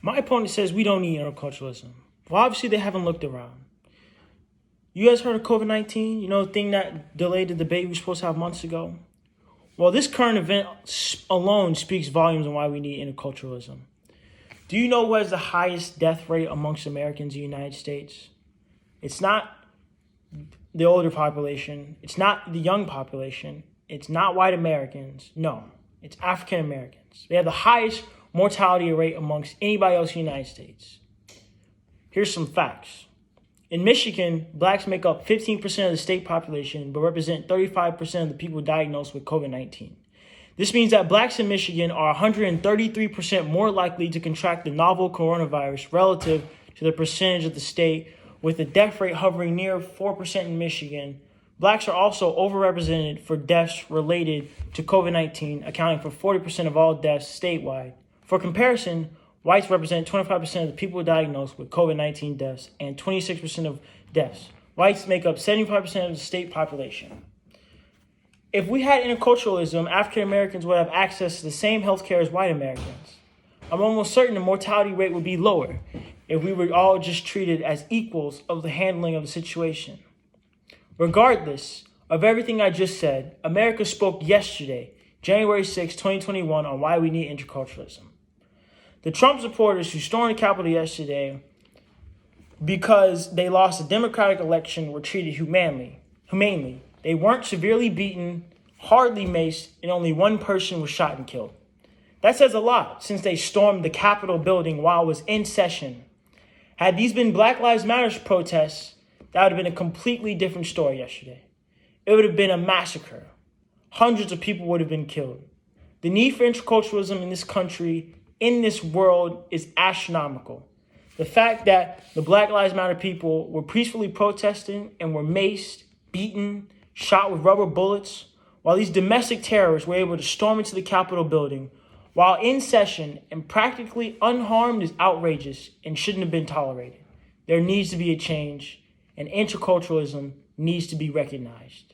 My opponent says we don't need interculturalism. Well, obviously they haven't looked around. You guys heard of COVID-19? You know, the thing that delayed the debate we were supposed to have months ago? Well, this current event alone speaks volumes on why we need interculturalism. Do you know who has the highest death rate amongst Americans in the United States? It's not the older population. It's not the young population. It's not white Americans. No, it's African Americans. They have the highest mortality rate amongst anybody else in the United States. Here's some facts. In Michigan, blacks make up 15% of the state population, but represent 35% of the people diagnosed with COVID-19. This means that blacks in Michigan are 133% more likely to contract the novel coronavirus relative to the percentage of the state, with the death rate hovering near 4% in Michigan. Blacks are also overrepresented for deaths related to COVID-19, accounting for 40% of all deaths statewide. For comparison, whites represent 25% of the people diagnosed with COVID-19 deaths and 26% of deaths. Whites make up 75% of the state population. If we had interculturalism, African Americans would have access to the same healthcare as white Americans. I'm almost certain the mortality rate would be lower if we were all just treated as equals of the handling of the situation. Regardless of everything I just said, America spoke yesterday, January 6, 2021, on why we need interculturalism. The Trump supporters who stormed the Capitol yesterday because they lost a Democratic election were treated humanely. They weren't severely beaten, hardly maced, and only one person was shot and killed. That says a lot, since they stormed the Capitol building while it was in session. Had these been Black Lives Matter protests, that would have been a completely different story yesterday. It would have been a massacre. Hundreds of people would have been killed. The need for interculturalism in this country, in this world, is astronomical. The fact that the Black Lives Matter people were peacefully protesting and were maced, beaten, shot with rubber bullets, while these domestic terrorists were able to storm into the Capitol building while in session and practically unharmed is outrageous and shouldn't have been tolerated. There needs to be a change, and interculturalism needs to be recognized.